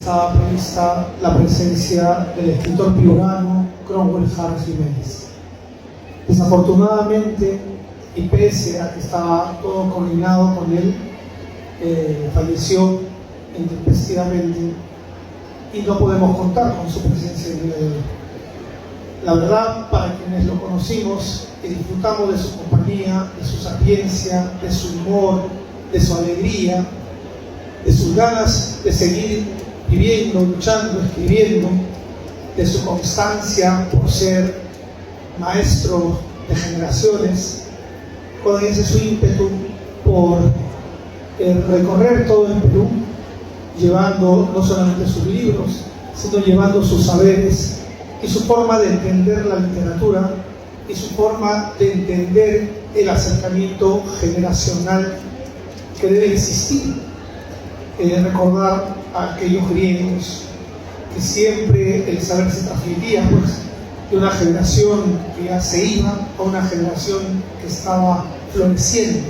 estaba prevista la presencia del escritor piurano Cromwell Jara Jiménez. Desafortunadamente, y pese a que estaba todo coordinado con él, falleció intempestivamente y no podemos contar con su presencia en el día de hoy. La verdad, para quienes lo conocimos y disfrutamos de su compañía, de su sapiencia, de su humor, de su alegría, de sus ganas de seguir viviendo, luchando, escribiendo, de su constancia por ser maestro de generaciones, con ese su ímpetu por recorrer todo el Perú, llevando no solamente sus libros, sino llevando sus saberes y su forma de entender la literatura y su forma de entender el acercamiento generacional que debe existir. Recordar a aquellos griegos que siempre el saber se transmitía pues, de una generación que ya se iba a una generación que estaba floreciendo.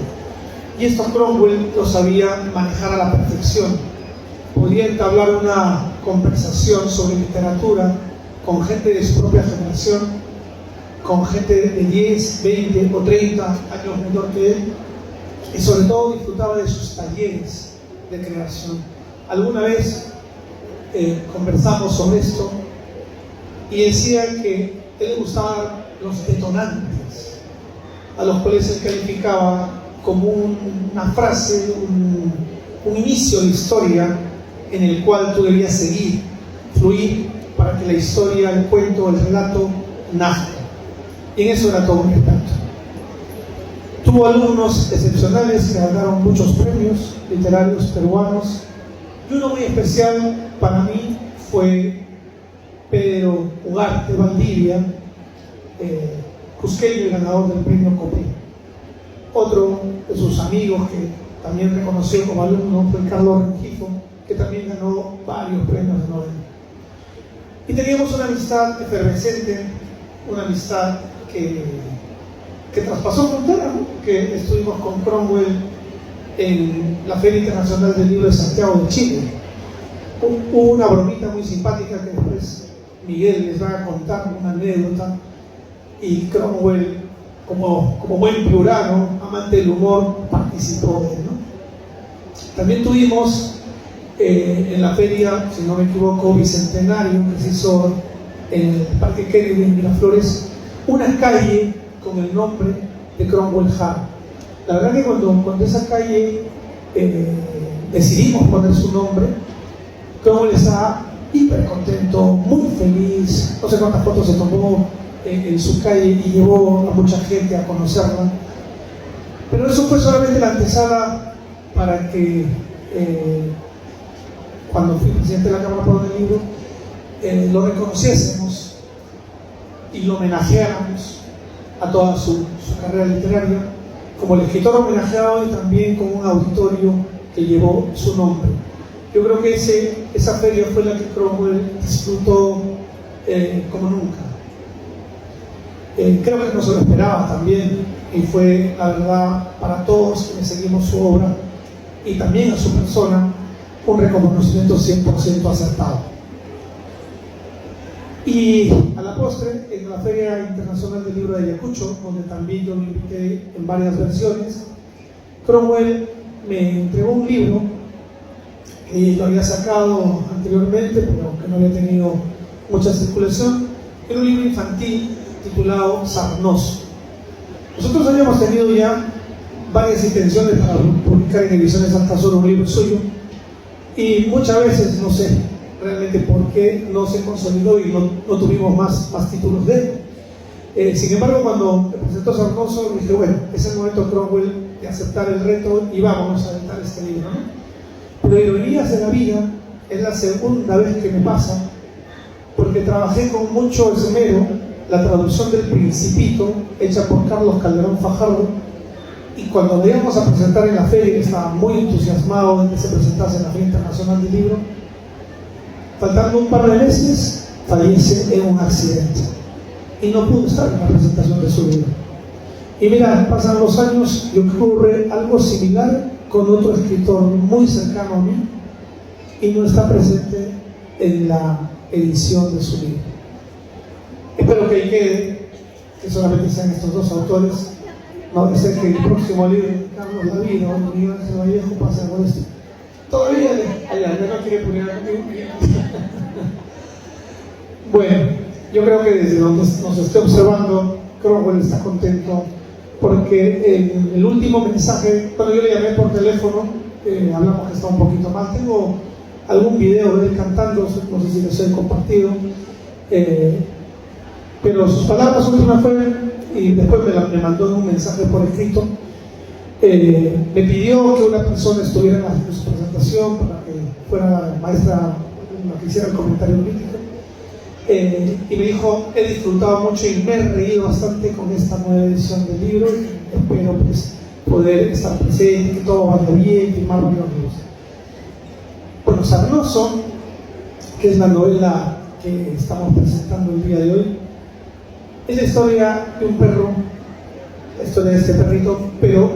Y esto Cromwell lo sabía manejar a la perfección. Podía entablar una conversación sobre literatura con gente de su propia generación, con gente de 10, 20 o 30 años menor que él, y sobre todo disfrutaba de sus talleres de creación. Alguna vez conversamos sobre esto y decía que a él le gustaban los detonantes, a los cuales él calificaba como una frase, un inicio de historia en el cual tú debías seguir, fluir, para que la historia, el cuento, el relato nazca. Y en eso era todo un experto. Tuvo alumnos excepcionales que ganaron muchos premios literarios peruanos, y uno muy especial para mí fue Pedro Ugarte Valdivia, cusqueño y ganador del premio Copé. Otro de sus amigos que también reconoció como alumno fue Carlos Rengifo, que también ganó varios premios de Nobel. Y teníamos una amistad efervescente, una amistad que traspasó fronteras, ¿no? Que estuvimos con Cromwell en la Feria Internacional del Libro de Santiago de Chile. Hubo una bromita muy simpática que después Miguel les va a contar, una anécdota, y Cromwell, como buen piurano, amante del humor, participó de él, ¿no? También tuvimos en la feria, si no me equivoco, bicentenario, que se hizo en el Parque Kennedy en Miraflores, una calle con el nombre de Cromwell Jara. La verdad que cuando esa calle decidimos poner su nombre, Cromwell estaba hiper contento, muy feliz, no sé cuántas fotos se tomó en su calle y llevó a mucha gente a conocerla. Pero eso fue solamente la antesala para que cuando fui presidente de la Cámara Peruana del Libro, lo reconociésemos y lo homenajeáramos a toda su carrera literaria, como el escritor homenajeado y también como un auditorio que llevó su nombre. Yo creo que esa feria fue la que Cromwell disfrutó como nunca. Creo que no se lo esperaba también, y fue, la verdad, para todos quienes seguimos su obra y también a su persona, un reconocimiento 100% acertado. Y a la postre, en la Feria Internacional del Libro de Ayacucho, donde también yo lo invité en varias versiones, Cromwell me entregó un libro que lo había sacado anteriormente, pero que no había tenido mucha circulación. Era un libro infantil titulado Sarnoso. Nosotros habíamos tenido ya varias intenciones para publicar en Ediciones Altazor un libro suyo, y muchas veces, no sé realmente por qué no se consolidó y no tuvimos más títulos de él. Sin embargo, cuando me presentó Sarnoso, dije, bueno, es el momento, Cromwell, de aceptar el reto y vamos a editar este libro, ¿no? Pero ironías de la vida, es la segunda vez que me pasa, porque trabajé con mucho esmero la traducción del Principito, hecha por Carlos Calderón Fajardo, y cuando lo íbamos a presentar en la feria, que estaba muy entusiasmado de que se presentase en la Feria Internacional del Libro, faltando un par de meses, fallece en un accidente y no pudo estar en la presentación de su libro. Y mira, pasan los años y ocurre algo similar con otro escritor muy cercano a mí, y no está presente en la edición de su libro. Espero que ahí quede, que solamente sean estos dos autores. No dice que el próximo libro de Carlos David o Miguel Ángel Vallejo pasa algo de esto. Todavía no quiere publicar conmigo. Bueno, yo creo que desde donde nos esté observando, Cromwell está contento porque en el último mensaje, cuando yo le llamé por teléfono, hablamos que está un poquito mal. Tengo algún video de él cantando, no sé si les he compartido, pero sus palabras últimas fueron, y después me mandó un mensaje por escrito. Me pidió que una persona estuviera en su presentación para que fuera la maestra la que hiciera el comentario crítico, y me dijo: he disfrutado mucho y me he reído bastante con esta nueva edición del libro, y espero pues poder estar presente, que todo vaya bien, firmar varios libros. Bueno, Sarnoso, que es la novela que estamos presentando el día de hoy, es la historia de un perro, la historia de este perrito, pero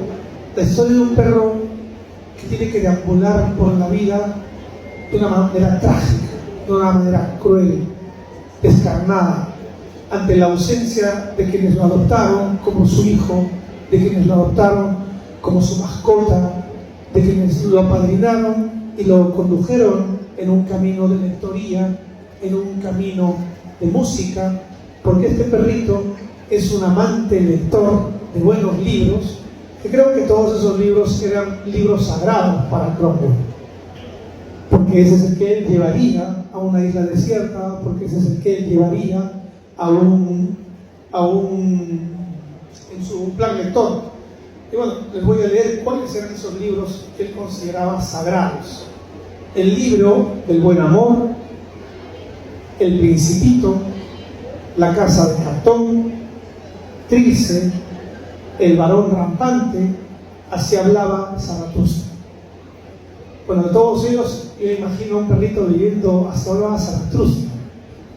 la historia de un perro que tiene que deambular por la vida de una manera trágica, de una manera cruel, descarnada, ante la ausencia de quienes lo adoptaron como su hijo, de quienes lo adoptaron como su mascota, de quienes lo apadrinaron y lo condujeron en un camino de lectoría, en un camino de música, porque este perrito es un amante lector de buenos libros, que creo que todos esos libros eran libros sagrados para Cromwell, porque ese es el que él llevaría a una isla desierta, porque ese es el que él llevaría en su plan lector. Y bueno, les voy a leer cuáles eran esos libros que él consideraba sagrados. El libro del buen amor, El Principito, La casa de cartón, Trilce, El varón rampante, Así hablaba Zaratustra. Bueno, de todos ellos, yo imagino a un perrito leyendo Así hablaba Zaratustra,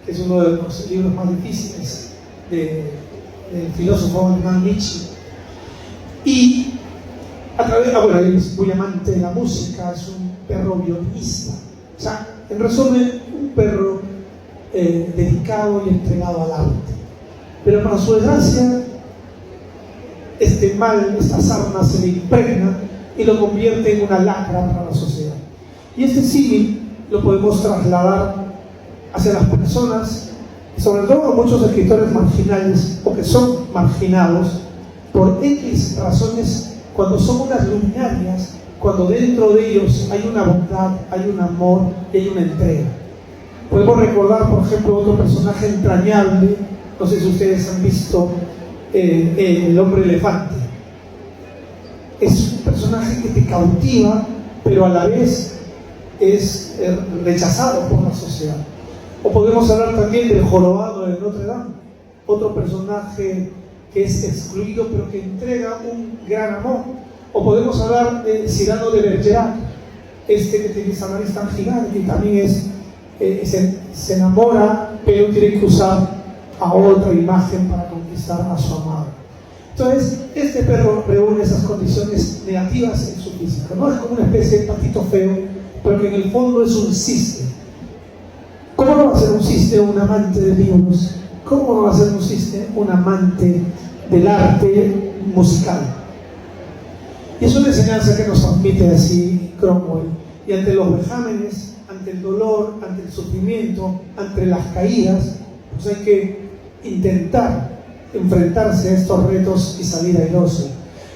que es uno de los libros más difíciles del filósofo alemán Nietzsche. Y a través, él es muy amante de la música, es un perro violinista. O sea, en resumen, un perro dedicado y entregado al arte. Pero para su desgracia, este mal, esta sarna se le impregna y lo convierte en una lacra para la sociedad. Y este símil lo podemos trasladar hacia las personas, y sobre todo a muchos escritores marginales o que son marginados por X razones, cuando son unas luminarias, cuando dentro de ellos hay una bondad, hay un amor y hay una entrega. Podemos recordar, por ejemplo, otro personaje entrañable, no sé si ustedes han visto El hombre elefante. Es un personaje que te cautiva, pero a la vez es rechazado por la sociedad. O podemos hablar también del jorobado de Notre Dame, otro personaje que es excluido pero que entrega un gran amor. O podemos hablar de Cyrano de Bergerac, que tiene esa nariz tan gigante y también se enamora, pero tiene que usar a otra imagen para conquistar a su amado. Entonces, este perro reúne esas condiciones negativas en su físico. No es como una especie de patito feo, pero que en el fondo es un cisne. ¿Cómo no va a ser un cisne un amante de libros? ¿Cómo no va a ser un cisne un amante del arte musical? Y es una enseñanza que nos transmite así Cromwell. Y ante los vejámenes, ante el dolor, ante el sufrimiento, ante las caídas, pues hay que intentar enfrentarse a estos retos y salir airoso.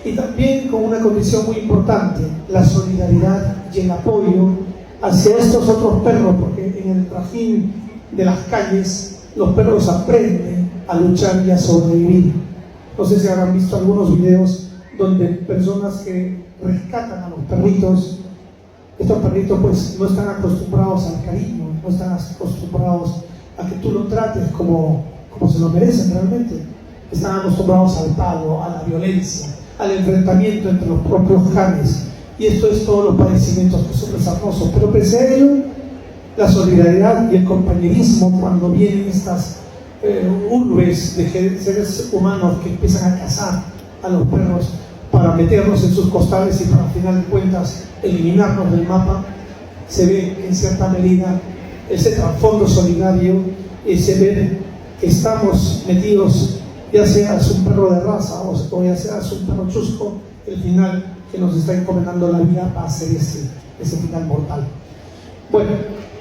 Y también con una condición muy importante, la solidaridad y el apoyo hacia estos otros perros, porque en el trajín de las calles los perros aprenden a luchar y a sobrevivir. No sé si habrán visto algunos videos donde personas que rescatan a los perritos, estos perritos pues no están acostumbrados al cariño, no están acostumbrados a que tú lo trates como se lo merecen realmente. Están acostumbrados al palo, a la violencia, al enfrentamiento entre los propios canes. Y esto es todos los padecimientos que sufre Sarnoso. Pero pese a ello, la solidaridad y el compañerismo, cuando vienen estas urbes de seres humanos que empiezan a cazar a los perros para meternos en sus costales y para al final de cuentas eliminarnos del mapa, se ve en cierta medida ese trasfondo solidario, se ve que estamos metidos, ya seas un perro de raza o ya seas un perro chusco, el final que nos está encomendando la vida va a ser ese final mortal. Bueno,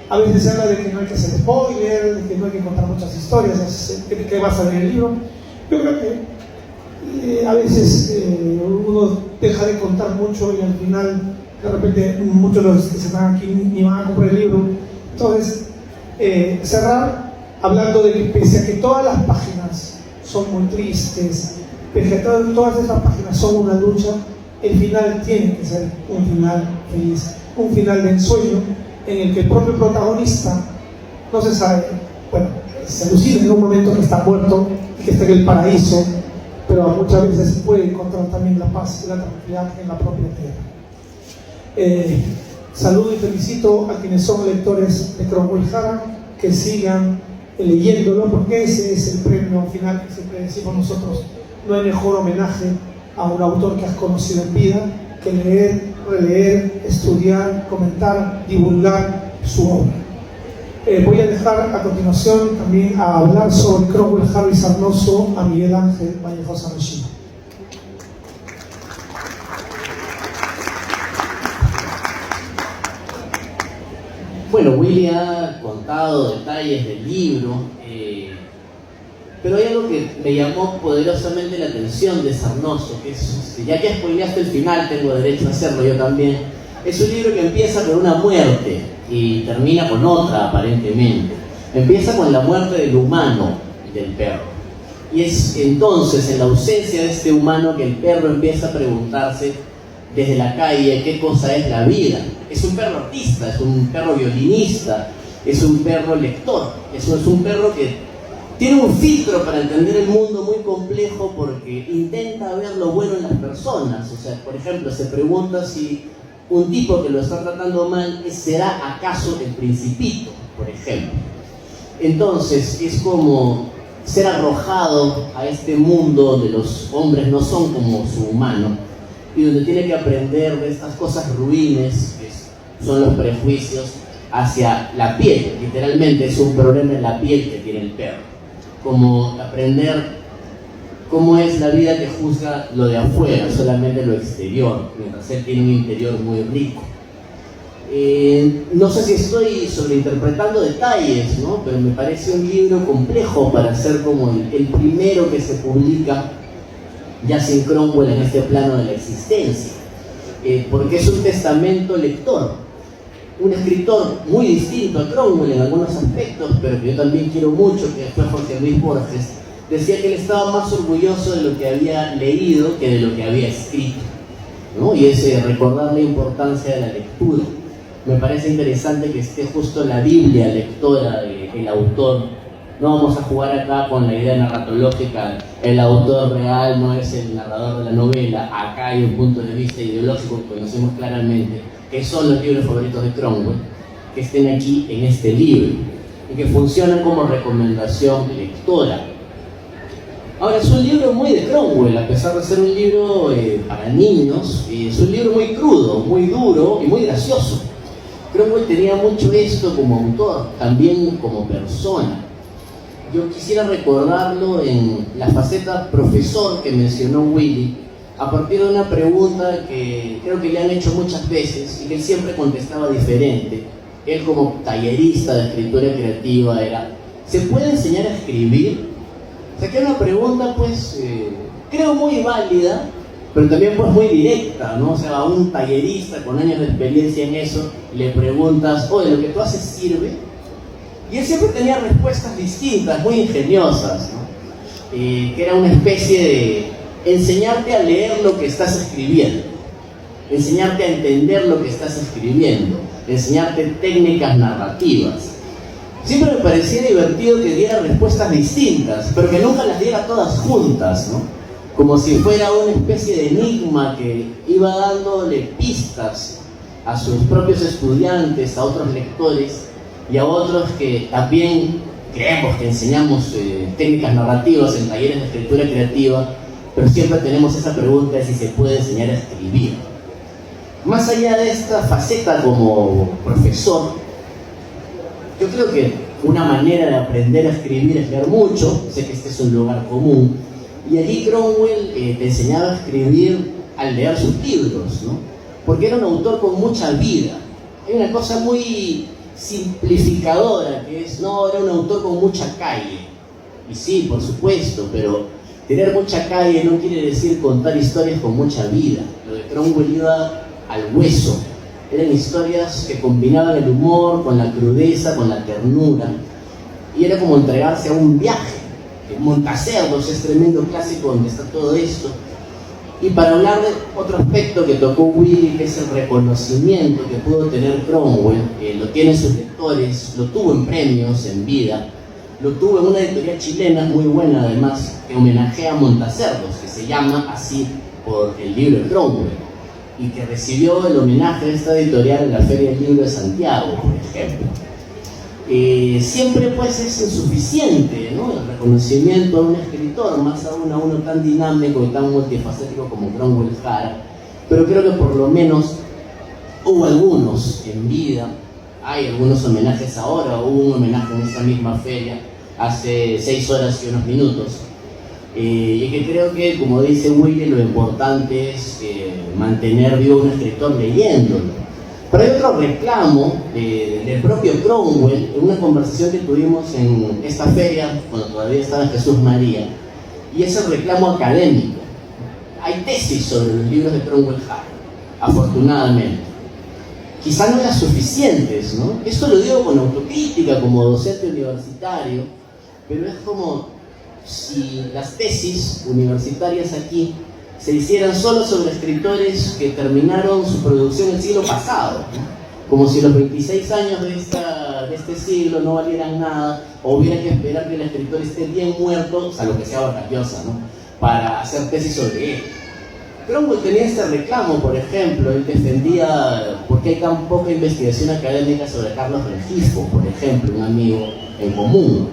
a veces se habla de que no hay que hacer spoiler, de que no hay que contar muchas historias, que vas a leer el libro. Yo creo que a veces uno deja de contar mucho y al final de repente muchos de los que se están aquí ni van a comprar el libro. Entonces, cerrar hablando de que pese a que todas las páginas son muy tristes, pese a que todas esas páginas son una lucha, el final tiene que ser un final feliz, un final de ensueño en el que el propio protagonista no se sabe, bueno, se alucina en un momento que está muerto y que está en el paraíso, pero muchas veces puede encontrar también la paz y la tranquilidad en la propia tierra. Saludo y felicito a quienes son lectores de Cromwell Jara, que sigan leyéndolo, porque ese es el premio final que siempre decimos nosotros. No hay mejor homenaje a un autor que has conocido en vida que leer, releer, estudiar, comentar, divulgar su obra. Voy a dejar a continuación también a hablar sobre Cromwell Jara y Sarnoso a Miguel Ángel Vallejo Sarnoso. Bueno, Willy ha contado detalles del libro, pero hay algo que me llamó poderosamente la atención de Sarnoso, que es, ya que spoileaste el final, tengo derecho a hacerlo yo también. Es un libro que empieza con una muerte y termina con otra, aparentemente. Empieza con la muerte del humano, del perro. Y es entonces, en la ausencia de este humano, que el perro empieza a preguntarse desde la calle qué cosa es la vida. Es un perro artista, es un perro violinista, es un perro lector, es un perro que tiene un filtro para entender el mundo muy complejo, porque intenta ver lo bueno en las personas. O sea, por ejemplo, se pregunta si un tipo que lo está tratando mal será acaso el Principito, por ejemplo. Entonces es como ser arrojado a este mundo donde los hombres no son como su humano y donde tiene que aprender de estas cosas ruines que son los prejuicios hacia la piel. Literalmente es un problema en la piel que tiene el perro, como aprender cómo es la vida que juzga lo de afuera, solamente lo exterior, mientras él tiene un interior muy rico. No sé si estoy sobreinterpretando detalles, ¿no? Pero me parece un libro complejo para ser como el primero que se publica ya sin Cromwell en este plano de la existencia, porque es un testamento lector, un escritor muy distinto a Cromwell en algunos aspectos, pero que yo también quiero mucho, que fue Jorge Luis Borges. Decía que él estaba más orgulloso de lo que había leído que de lo que había escrito, ¿no? Y es recordar la importancia de la lectura. Me parece interesante que esté justo la Biblia lectora del autor. No vamos a jugar acá con la idea narratológica, el autor real no es el narrador de la novela. Acá hay un punto de vista ideológico que conocemos claramente, que son los libros favoritos de Cromwell, que estén aquí en este libro y que funcionan como recomendación lectora. Ahora, es un libro muy de Cromwell, a pesar de ser un libro para niños, es un libro muy crudo, muy duro y muy gracioso. Cromwell tenía mucho esto como autor, también como persona. Yo quisiera recordarlo en la faceta profesor que mencionó Willy, a partir de una pregunta que creo que le han hecho muchas veces y que él siempre contestaba diferente. Él, como tallerista de escritura creativa, era: ¿se puede enseñar a escribir? O sea, que era una pregunta, pues, creo muy válida, pero también pues muy directa, ¿no? O sea, a un tallerista con años de experiencia en eso le preguntas: oye, ¿lo que tú haces sirve? Y él siempre tenía respuestas distintas, muy ingeniosas, ¿no? Que era una especie de enseñarte a leer lo que estás escribiendo, enseñarte a entender lo que estás escribiendo, enseñarte técnicas narrativas. Siempre me parecía divertido que diera respuestas distintas, pero que nunca las diera todas juntas, ¿no? Como si fuera una especie de enigma que iba dándole pistas a sus propios estudiantes, a otros lectores y a otros que también creemos que enseñamos técnicas narrativas en talleres de escritura creativa, pero siempre tenemos esa pregunta de si se puede enseñar a escribir. más allá de esta faceta como profesor, yo creo que una manera de aprender a escribir es leer mucho. Sé que este es un lugar común. Y allí Cromwell te enseñaba a escribir al leer sus libros, ¿no? Porque era un autor con mucha vida. Hay una cosa muy simplificadora que es, no, era un autor con mucha calle. Y sí, por supuesto, pero tener mucha calle no quiere decir contar historias con mucha vida. Lo de Cromwell iba al hueso. Eran historias que combinaban el humor con la crudeza, con la ternura. Y era como entregarse a un viaje. Montacerdos es tremendo clásico donde está todo esto. Y para hablar de otro aspecto que tocó Willy, que es el reconocimiento que pudo tener Cromwell, lo tienen sus lectores, lo tuvo en premios en vida, lo tuvo en una editorial chilena muy buena además, que homenajea a Montacerdos, que se llama así por el libro de Cromwell, y que recibió el homenaje de esta editorial en la Feria del Libro de Santiago, por ejemplo. Siempre pues es insuficiente, ¿no?, el reconocimiento a un escritor, más aún a uno tan dinámico y tan multifacético como Cromwell Jara, pero creo que por lo menos hubo algunos en vida, hay algunos homenajes ahora, hubo un homenaje en esta misma feria hace 6 horas y unos minutos, y que creo que, como dice Willy, lo importante es mantener vivo a un escritor leyéndolo. Pero hay otro reclamo del propio Cromwell en una conversación que tuvimos en esta feria, cuando todavía estaba Jesús María, y es el reclamo académico. Hay tesis sobre los libros de Cromwell Jara, afortunadamente. Quizá no eran suficientes, ¿no? Esto lo digo con autocrítica como docente universitario, pero es como si las tesis universitarias aquí se hicieran solo sobre escritores que terminaron su producción el siglo pasado, ¿no? Como si los 26 años de este siglo no valieran nada, o hubiera que esperar que el escritor esté bien muerto, salvo que sea Vargas, ¿no?, para hacer tesis sobre él. Cromwell tenía este reclamo, por ejemplo, él defendía por qué hay tan poca investigación académica sobre Carlos Rengifo, por ejemplo, un amigo en común.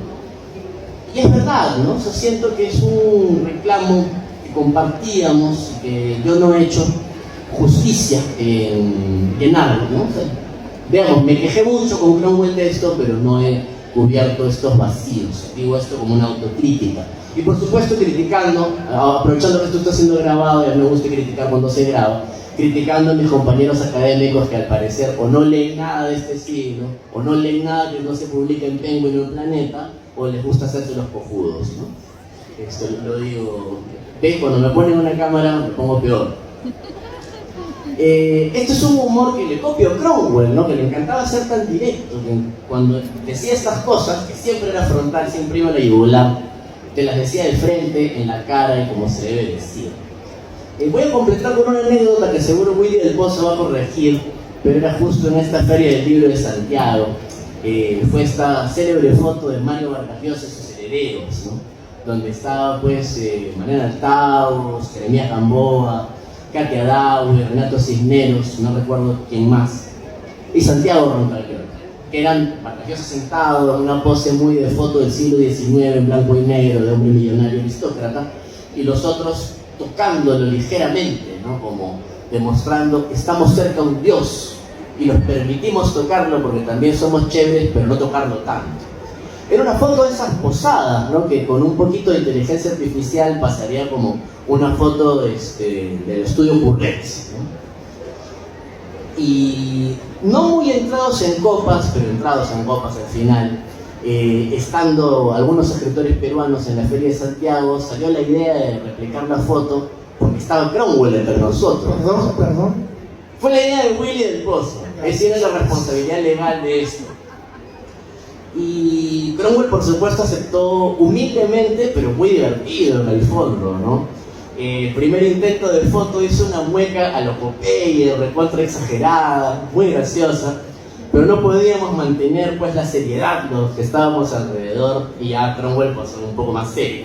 Y es verdad, ¿no? Yo siento que es un reclamo compartíamos, que yo no he hecho justicia en llenarlo, ¿no? O sea, digamos, me quejé mucho con Cromwell de esto, pero no he cubierto estos vacíos. Digo esto como una autocrítica. Y por supuesto criticando, aprovechando que esto está siendo grabado, ya me gusta criticar cuando se graba, criticando a mis compañeros académicos que al parecer o no leen nada de este siglo, o no leen nada que no se publica en Penguin o en Planeta, o les gusta hacerse los cojudos, ¿no? Esto lo digo. ¿Ves? Cuando me ponen una cámara me pongo peor. Esto es un humor que le copio a Cromwell, ¿no?, que le encantaba ser tan directo, que cuando decía estas cosas, que siempre era frontal, siempre iba a la yugular, te las decía de frente, en la cara y como se debe decir. Voy a completar con una anécdota que seguro Willy del Pozo va a corregir, pero era justo en esta Feria del Libro de Santiago. Fue esta célebre foto de Mario Vargas Llosa y sus herederos, ¿no?, donde estaba pues Mariana Altaus, Jeremías Gamboa, Katia Daue, Renato Cisneros, no recuerdo quién más, y Santiago Roncal, que eran Vargas Llosa sentados en una pose muy de foto del siglo XIX, en blanco y negro, de hombre millonario aristócrata, y los otros tocándolo ligeramente, ¿no?, como demostrando que estamos cerca de un Dios y nos permitimos tocarlo porque también somos chéveres, pero no tocarlo tanto. Era una foto de esas posadas, ¿no?, que con un poquito de inteligencia artificial pasaría como una foto del estudio Currex, ¿no? Y no muy entrados en copas, pero entrados en copas al final, estando algunos escritores peruanos en la Feria de Santiago, salió la idea de replicar la foto porque estaba Cromwell entre nosotros. Perdón. Fue la idea de Willy del Pozo, es decir, la responsabilidad legal de esto. Y Cromwell, por supuesto, aceptó humildemente, pero muy divertido en el fondo, ¿no? Primer intento de foto hizo una mueca a lo Popeye, recontra exagerada, muy graciosa, pero no podíamos mantener pues la seriedad los que estábamos alrededor, y ya Cromwell pasó un poco más serio.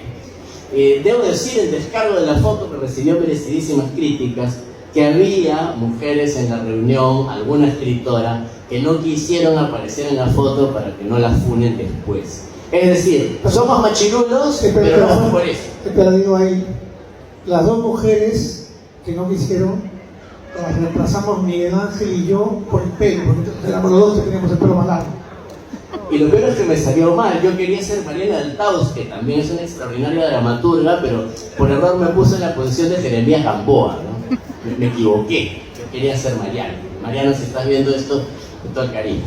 Debo decir, el descargo de la foto, que recibió merecidísimas críticas, que había mujeres en la reunión, alguna escritora, que no quisieron aparecer en la foto para que no la funen después. Es decir, somos machirulos, pero no fue por eso. Espera, digo ahí, las dos mujeres que no quisieron, Nos reemplazamos Miguel Ángel y yo por el pelo, porque éramos los dos que teníamos el pelo más largo. Y lo peor es que me salió mal. Yo quería ser Mariana Altaus, que también es una extraordinaria dramaturga, pero por error me puse en la posición de Jeremías Gamboa, ¿no? Me equivoqué. Yo quería ser Mariana. Mariana, si estás viendo esto, con todo el cariño.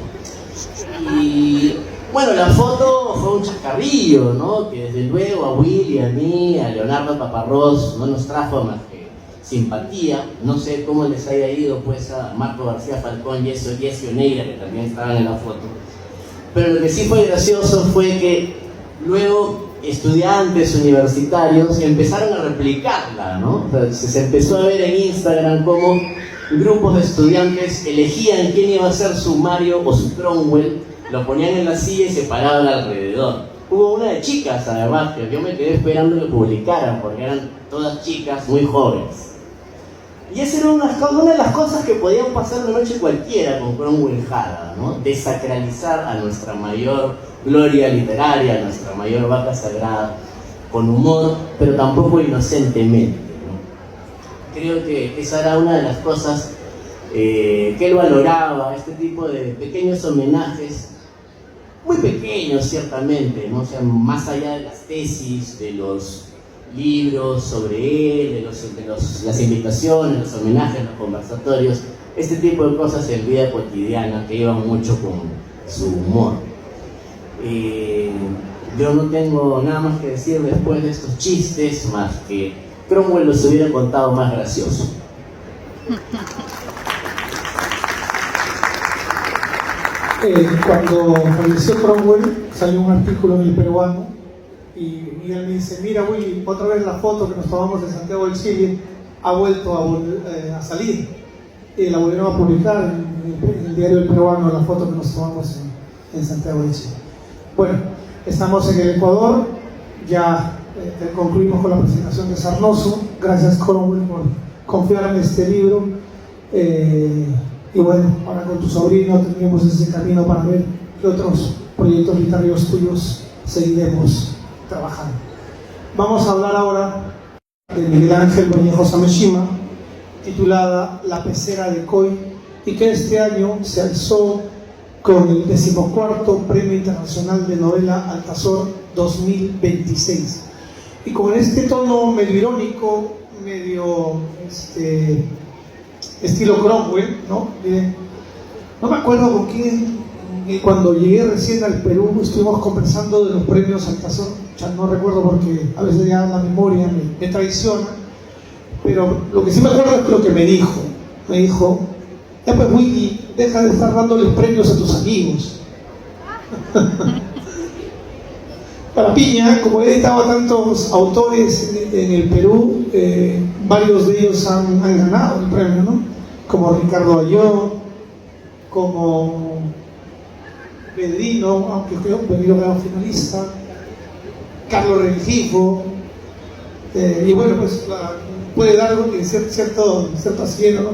Y bueno, la foto fue un chascarrillo, ¿no? Que desde luego a Willy, a mí, a Leonardo Paparrós no nos trajo más que simpatía. No sé cómo les haya ido pues a Marco García Falcón y Jessy Oneira, que también estaban en la foto. Pero lo que sí fue gracioso fue que luego estudiantes universitarios empezaron a replicarla, ¿no? O sea, se empezó a ver en Instagram cómo grupos de estudiantes elegían quién iba a ser su Mario o su Cromwell, lo ponían en la silla y se paraban alrededor. Hubo una de chicas, además, que yo me quedé esperando que publicaran, porque eran todas chicas muy jóvenes. Y esa era una de las cosas que podían pasar una noche cualquiera con Cromwell Jada, ¿no? Desacralizar a nuestra mayor gloria literaria, a nuestra mayor vaca sagrada, con humor, pero tampoco inocentemente, ¿no? Creo que esa era una de las cosas que él valoraba, este tipo de pequeños homenajes, muy pequeños ciertamente, ¿no? O sea, más allá de las tesis, de los libros sobre él, de las invitaciones, los homenajes, los conversatorios, este tipo de cosas en vida cotidiana que iban mucho con su humor. Yo no tengo nada más que decir después de estos chistes, más que Cromwell los hubiera contado más gracioso. Cuando falleció Cromwell, salió un artículo en El Peruano y Miguel me dice: mira Willy, otra vez la foto que nos tomamos de Santiago del Chile ha vuelto a salir. La volvieron a publicar en el diario El Peruano, la foto que nos tomamos en Santiago del Chile. Bueno, estamos en el Ecuador, ya concluimos con la presentación de Sarnoso. Gracias Cromwell por confiar en este libro. Y bueno, ahora con tu sobrino tendremos ese camino para ver qué otros proyectos literarios tuyos seguiremos trabajando. Vamos a hablar ahora de Miguel Ángel Vallejo Sameshima, titulada La Pecera de Coy, y que este año se alzó con el 14º Premio Internacional de Novela Altazor 2026. Y con este tono medio irónico, medio estilo Cromwell, ¿no? No me acuerdo con quién, cuando llegué recién al Perú estuvimos conversando de los premios Altazor, ya no recuerdo porque a veces ya la memoria me traiciona, pero lo que sí me acuerdo es lo que me dijo, ya pues Willy, deja de estar dándoles premios a tus amigos. Para Piña, como he editado a tantos autores en el Perú, varios de ellos han ganado el premio, ¿no? Como Ricardo Ayllón, como Pedrino, aunque creo que Pedrino quedó finalista, Carlos Rengifo, y bueno, pues puede dar cierto asiento, ¿no?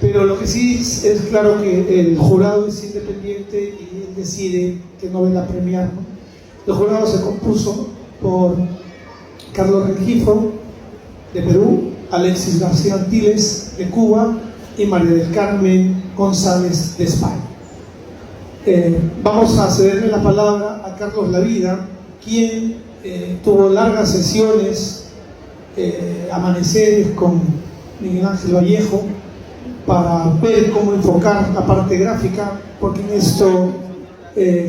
Pero lo que sí es claro que el jurado es independiente y él decide qué novela premiar, ¿no? El jurado se compuso por Carlos Rengifo, de Perú, Alexis García Antilles, de Cuba, y María del Carmen González, de España. Vamos a cederle la palabra a Carlos Lavida, quien tuvo largas sesiones, amaneceres con Miguel Ángel Vallejo, para ver cómo enfocar la parte gráfica, porque en esto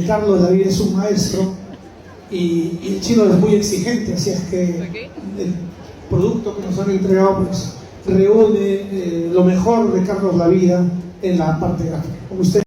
Carlos Lavida es un maestro. Y el chino es muy exigente, así es que el producto que nos han entregado pues reúne lo mejor de Carlos Lavida en la parte gráfica. Como usted